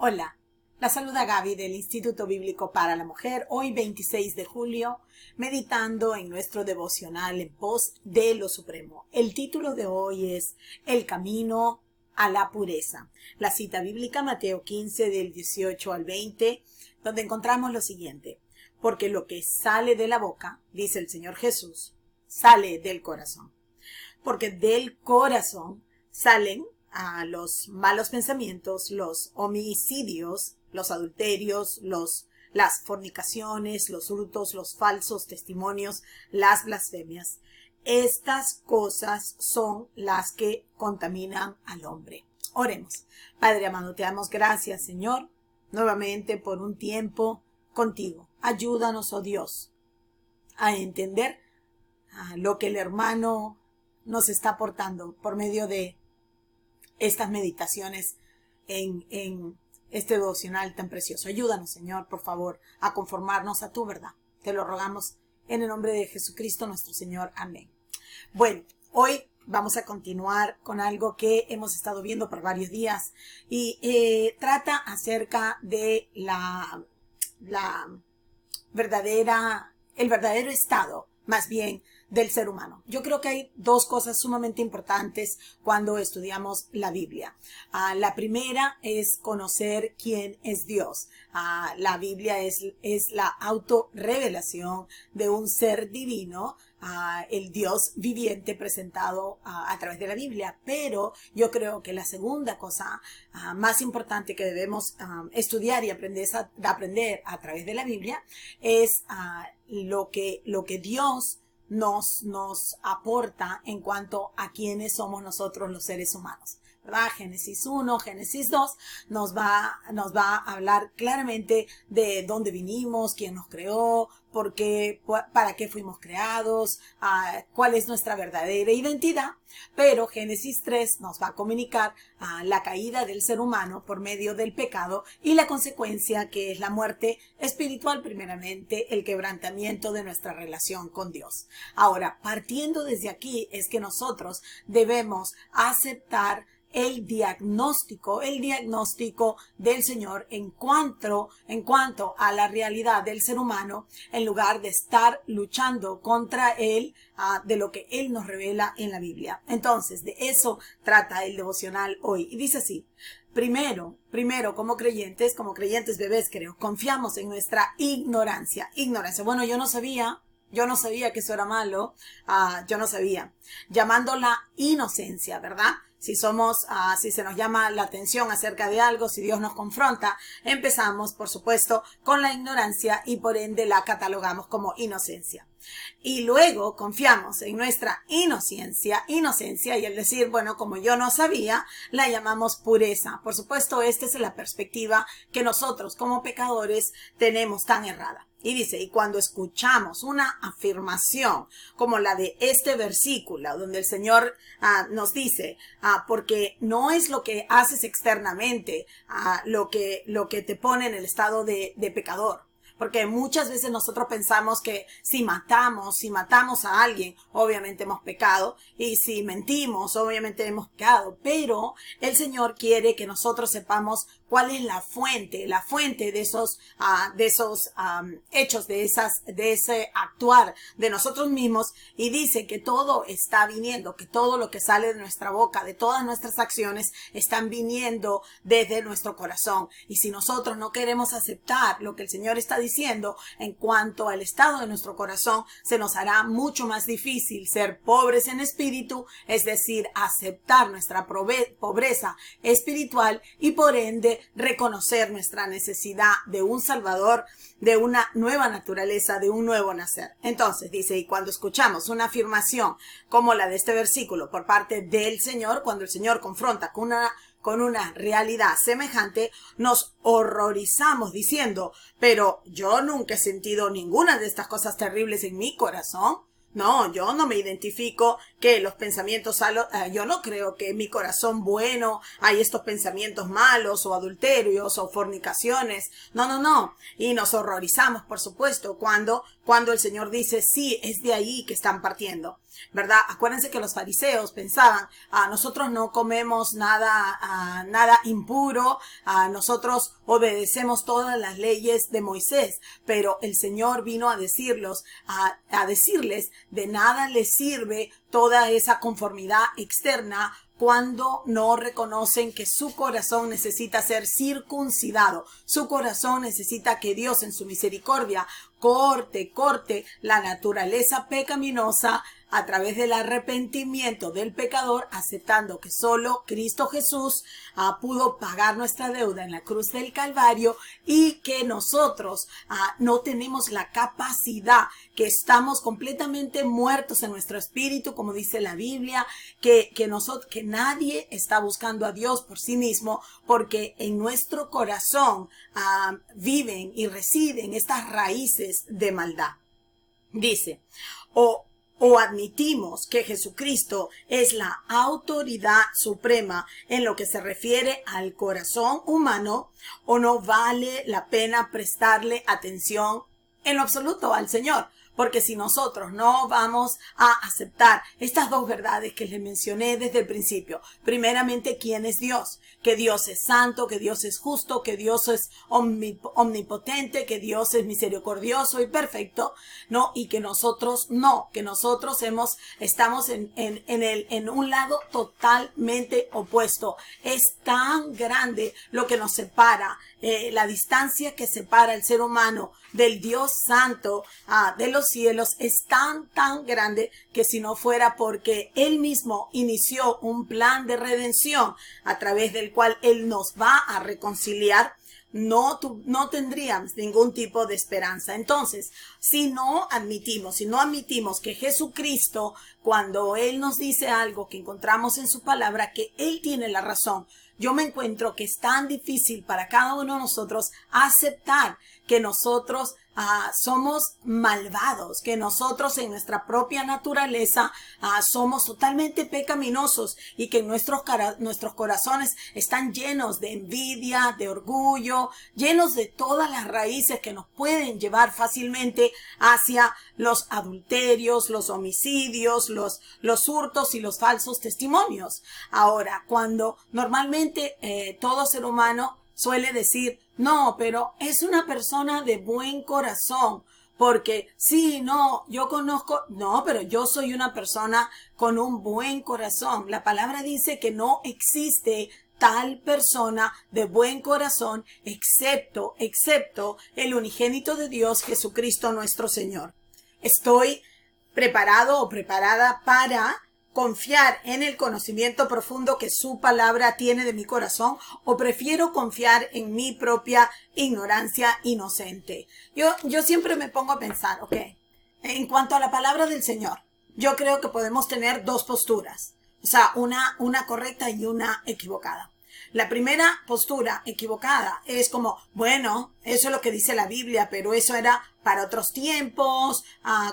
Hola, la saluda Gaby del Instituto Bíblico para la Mujer, hoy 26 de julio, meditando en nuestro devocional en pos de lo supremo. El título de hoy es El camino a la pureza. La cita bíblica, Mateo 15, del 18 al 20, donde encontramos lo siguiente. Porque lo que sale de la boca, dice el Señor Jesús, sale del corazón. Porque del corazón salen los malos pensamientos, los homicidios, los adulterios, las fornicaciones, los hurtos, los falsos testimonios, las blasfemias. Estas cosas son las que contaminan al hombre. Oremos. Padre amado, te damos gracias, Señor, nuevamente por un tiempo contigo. Ayúdanos, oh Dios, a entender lo que el hermano nos está aportando por medio de estas meditaciones en este devocional tan precioso. Ayúdanos, Señor, por favor, a conformarnos a tu verdad. Te lo rogamos en el nombre de Jesucristo nuestro Señor. Amén. Bueno, hoy vamos a continuar con algo que hemos estado viendo por varios días y trata acerca de el verdadero estado, más bien, del ser humano. Yo creo que hay dos cosas sumamente importantes cuando estudiamos la Biblia. La primera es conocer quién es Dios. La Biblia es la autorrevelación de un ser divino, el Dios viviente presentado a través de la Biblia. Pero yo creo que la segunda cosa más importante que debemos estudiar y aprender a través de la Biblia es lo que Dios nos aporta en cuanto a quiénes somos nosotros los seres humanos, ¿verdad? Génesis 1, Génesis 2 nos va a hablar claramente de dónde vinimos, quién nos creó, por qué, para qué fuimos creados, cuál es nuestra verdadera identidad. Pero Génesis 3 nos va a comunicar la caída del ser humano por medio del pecado y la consecuencia, que es la muerte espiritual primeramente, el quebrantamiento de nuestra relación con Dios. Ahora, partiendo desde aquí es que nosotros debemos aceptar el diagnóstico del Señor en cuanto a la realidad del ser humano, en lugar de estar luchando contra Él, de lo que Él nos revela en la Biblia. Entonces, de eso trata el devocional hoy. Y dice así: Primero, como creyentes bebés, creo, confiamos en nuestra ignorancia. Bueno, yo no sabía que eso era malo, yo no sabía. Llamándola inocencia, ¿verdad? Si se nos llama la atención acerca de algo, si Dios nos confronta, empezamos, por supuesto, con la ignorancia y por ende la catalogamos como inocencia. Y luego confiamos en nuestra inocencia y el decir, bueno, como yo no sabía, la llamamos pureza. Por supuesto, esta es la perspectiva que nosotros como pecadores tenemos tan errada. Y dice, y cuando escuchamos una afirmación como la de este versículo, donde el Señor nos dice, porque no es lo que haces externamente, lo que te pone en el estado de pecador. Porque muchas veces nosotros pensamos que si matamos a alguien, obviamente hemos pecado. Y si mentimos, obviamente hemos pecado. Pero el Señor quiere que nosotros sepamos cuál es la fuente de esos hechos, de ese actuar de nosotros mismos. Y dice que todo está viniendo, que todo lo que sale de nuestra boca, de todas nuestras acciones, están viniendo desde nuestro corazón. Y si nosotros no queremos aceptar lo que el Señor está diciendo en cuanto al estado de nuestro corazón, se nos hará mucho más difícil ser pobres en espíritu, es decir, aceptar nuestra pobreza espiritual y por ende reconocer nuestra necesidad de un Salvador, de una nueva naturaleza, de un nuevo nacer. Entonces dice, y cuando escuchamos una afirmación como la de este versículo por parte del Señor, cuando el Señor confronta con una realidad semejante, nos horrorizamos diciendo, pero yo nunca he sentido ninguna de estas cosas terribles en mi corazón. No, yo no me identifico que los pensamientos yo no creo que en mi corazón bueno hay estos pensamientos malos o adulterios o fornicaciones. No. Y nos horrorizamos, por supuesto, cuando el Señor dice, sí, es de ahí que están partiendo. ¿verdad? Acuérdense que los fariseos pensaban, nosotros no comemos nada impuro, nosotros obedecemos todas las leyes de Moisés, pero el Señor vino a decirles, de nada les sirve toda esa conformidad externa cuando no reconocen que su corazón necesita ser circuncidado. Su corazón necesita que Dios en su misericordia corte la naturaleza pecaminosa a través del arrepentimiento del pecador, aceptando que solo Cristo Jesús pudo pagar nuestra deuda en la cruz del Calvario y que nosotros no tenemos la capacidad, que estamos completamente muertos en nuestro espíritu, como dice la Biblia, que nadie está buscando a Dios por sí mismo, porque en nuestro corazón viven y residen estas raíces de maldad. Dice, o admitimos que Jesucristo es la autoridad suprema en lo que se refiere al corazón humano, o no vale la pena prestarle atención en lo absoluto al Señor. Porque si nosotros no vamos a aceptar estas dos verdades que les mencioné desde el principio, primeramente, ¿quién es Dios? Que Dios es santo, que Dios es justo, que Dios es omnipotente, que Dios es misericordioso y perfecto, ¿no? Y que nosotros no, que nosotros estamos en un lado totalmente opuesto. Es tan grande lo que nos separa, la distancia que separa al ser humano del Dios santo, de los cielos, es tan grande que si no fuera porque Él mismo inició un plan de redención a través del cual Él nos va a reconciliar, no tendríamos ningún tipo de esperanza. Entonces, si no admitimos que Jesucristo, cuando Él nos dice algo que encontramos en su palabra, que Él tiene la razón, yo me encuentro que es tan difícil para cada uno de nosotros aceptar que nosotros somos malvados, que nosotros en nuestra propia naturaleza somos totalmente pecaminosos y que nuestros corazones están llenos de envidia, de orgullo, llenos de todas las raíces que nos pueden llevar fácilmente hacia los adulterios, los homicidios, los hurtos y los falsos testimonios. Ahora, cuando normalmente todo ser humano suele decir, no, pero es una persona de buen corazón, porque sí, no, yo conozco, no, pero yo soy una persona con un buen corazón. La palabra dice que no existe tal persona de buen corazón, excepto el unigénito de Dios, Jesucristo nuestro Señor. Estoy preparado o preparada para confiar en el conocimiento profundo que su palabra tiene de mi corazón, o prefiero confiar en mi propia ignorancia inocente. Yo siempre me pongo a pensar, en cuanto a la palabra del Señor, yo creo que podemos tener dos posturas, o sea, una correcta y una equivocada. La primera postura equivocada es como, bueno, eso es lo que dice la Biblia, pero eso era para otros tiempos,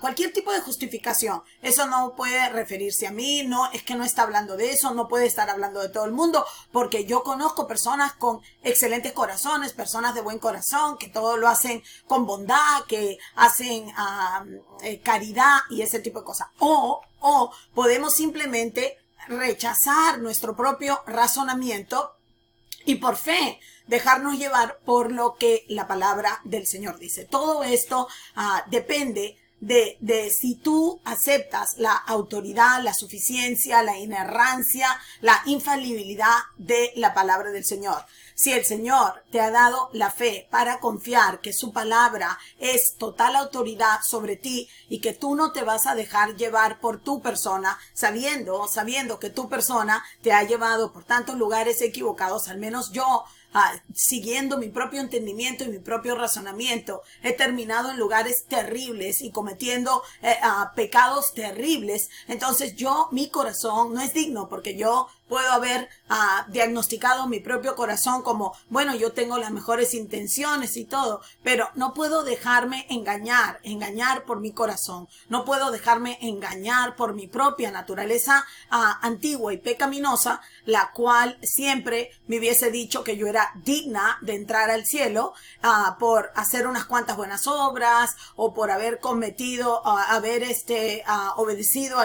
cualquier tipo de justificación. Eso no puede referirse a mí, no, es que no está hablando de eso, no puede estar hablando de todo el mundo, porque yo conozco personas con excelentes corazones, personas de buen corazón, que todo lo hacen con bondad, que hacen caridad y ese tipo de cosas. O podemos simplemente rechazar nuestro propio razonamiento y por fe dejarnos llevar por lo que la palabra del Señor dice. Todo esto depende de si tú aceptas la autoridad, la suficiencia, la inerrancia, la infalibilidad de la palabra del Señor. Si el Señor te ha dado la fe para confiar que su palabra es total autoridad sobre ti y que tú no te vas a dejar llevar por tu persona, sabiendo que tu persona te ha llevado por tantos lugares equivocados, al menos yo, siguiendo mi propio entendimiento y mi propio razonamiento, he terminado en lugares terribles y cometiendo pecados terribles. Entonces mi corazón no es digno, porque yo puedo haber diagnosticado mi propio corazón como, bueno, yo tengo las mejores intenciones y todo, pero no puedo dejarme engañar por mi corazón. No puedo dejarme engañar por mi propia naturaleza antigua y pecaminosa, la cual siempre me hubiese dicho que yo era digna de entrar al cielo por hacer unas cuantas buenas obras o por haber obedecido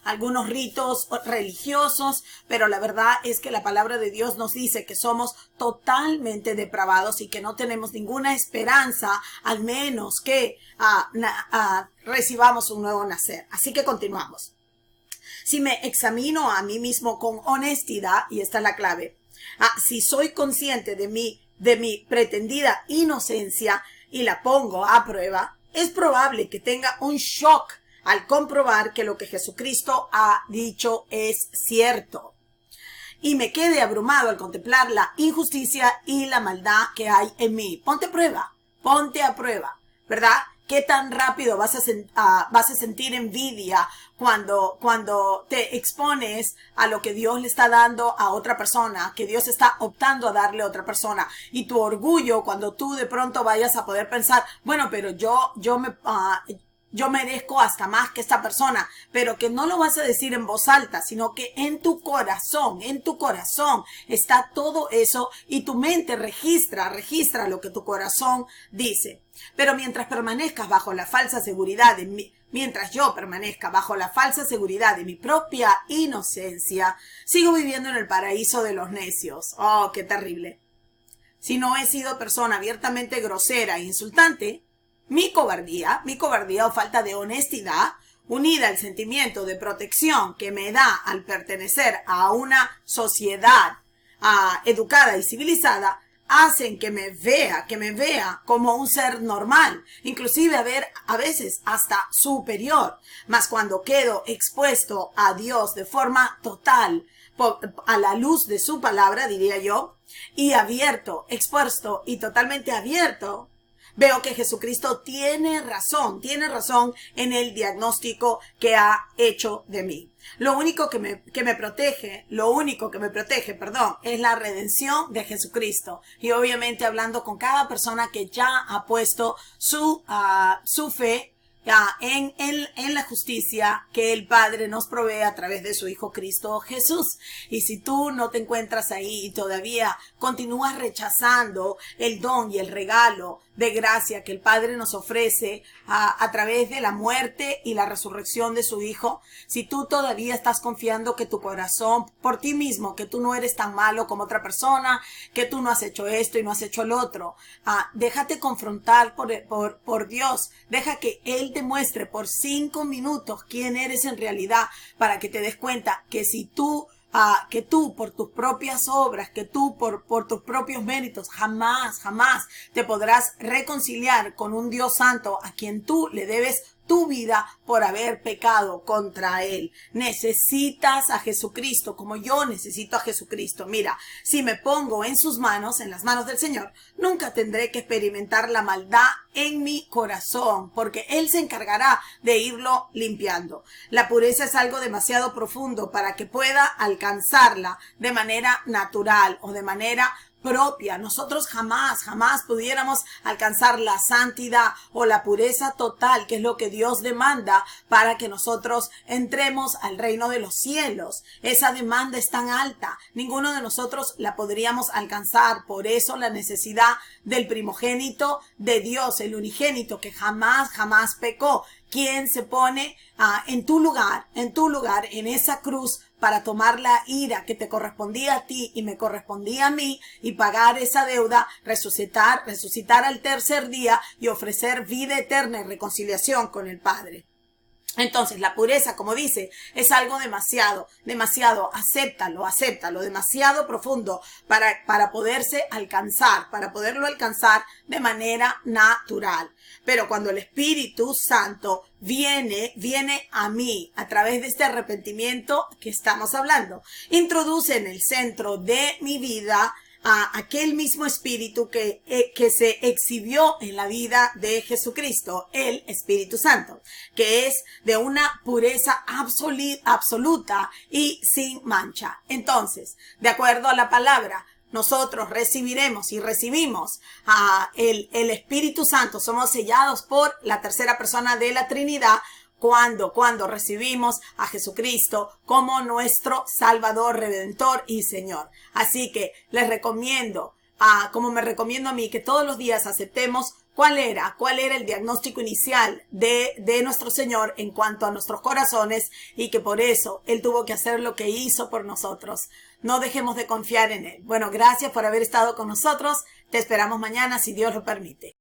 algunos ritos religiosos, pero la verdad es que la palabra de Dios nos dice que somos totalmente depravados y que no tenemos ninguna esperanza, al menos que recibamos un nuevo nacer. Así que continuamos. Si me examino a mí mismo con honestidad, y esta es la clave, si soy consciente de mi pretendida inocencia y la pongo a prueba, es probable que tenga un shock al comprobar que lo que Jesucristo ha dicho es cierto. Y me quede abrumado al contemplar la injusticia y la maldad que hay en mí. Ponte a prueba, ¿verdad? ¿Qué tan rápido vas a sentir envidia cuando te expones a lo que Dios le está dando a otra persona, que Dios está optando a darle a otra persona? Y tu orgullo cuando tú de pronto vayas a poder pensar, bueno, pero yo merezco hasta más que esta persona, pero que no lo vas a decir en voz alta, sino que en tu corazón está todo eso y tu mente registra lo que tu corazón dice. Pero mientras yo permanezca bajo la falsa seguridad de mi propia inocencia, sigo viviendo en el paraíso de los necios. Oh, qué terrible. Si no he sido persona abiertamente grosera e insultante, mi cobardía o falta de honestidad, unida al sentimiento de protección que me da al pertenecer a una sociedad educada y civilizada, hacen que me vea como un ser normal, inclusive a veces hasta superior. Mas cuando quedo expuesto a Dios de forma total, a la luz de su palabra, diría yo, y expuesto y totalmente abierto, veo que Jesucristo tiene razón en el diagnóstico que ha hecho de mí. Lo único que me protege, es la redención de Jesucristo. Y obviamente hablando con cada persona que ya ha puesto su fe en la justicia que el Padre nos provee a través de su Hijo Cristo Jesús. Y si tú no te encuentras ahí y todavía continúas rechazando el don y el regalo de gracia que el Padre nos ofrece a través de la muerte y la resurrección de su Hijo, si tú todavía estás confiando que tu corazón por ti mismo, que tú no eres tan malo como otra persona, que tú no has hecho esto y no has hecho lo otro, déjate confrontar por Dios. Deja que Él te muestre por 5 minutos quién eres en realidad, para que te des cuenta que si tú por tus propias obras, que tú por tus propios méritos, jamás te podrás reconciliar con un Dios santo a quien tú le debes tu vida por haber pecado contra Él. Necesitas a Jesucristo como yo necesito a Jesucristo. Mira, si me pongo en sus manos, en las manos del Señor, nunca tendré que experimentar la maldad en mi corazón, porque Él se encargará de irlo limpiando. La pureza es algo demasiado profundo para que pueda alcanzarla de manera natural o de manera propia. Nosotros jamás pudiéramos alcanzar la santidad o la pureza total, que es lo que Dios demanda para que nosotros entremos al reino de los cielos. Esa demanda es tan alta, ninguno de nosotros la podríamos alcanzar. Por eso la necesidad del primogénito de Dios, el unigénito que jamás pecó, quien se pone en tu lugar, en esa cruz, para tomar la ira que te correspondía a ti y me correspondía a mí, y pagar esa deuda, resucitar al tercer día y ofrecer vida eterna y reconciliación con el Padre. Entonces, la pureza, como dice, es algo demasiado, acéptalo, demasiado profundo para poderlo alcanzar de manera natural. Pero cuando el Espíritu Santo viene a mí a través de este arrepentimiento que estamos hablando, introduce en el centro de mi vida a aquel mismo espíritu que se exhibió en la vida de Jesucristo, el Espíritu Santo, que es de una pureza absoluta y sin mancha. Entonces, de acuerdo a la palabra, nosotros recibiremos y recibimos el Espíritu Santo, somos sellados por la tercera persona de la Trinidad, cuando recibimos a Jesucristo como nuestro Salvador, Redentor y Señor. Así que les recomiendo, como me recomiendo a mí, que todos los días aceptemos cuál era el diagnóstico inicial de nuestro Señor en cuanto a nuestros corazones, y que por eso Él tuvo que hacer lo que hizo por nosotros. No dejemos de confiar en Él. Bueno, gracias por haber estado con nosotros. Te esperamos mañana si Dios lo permite.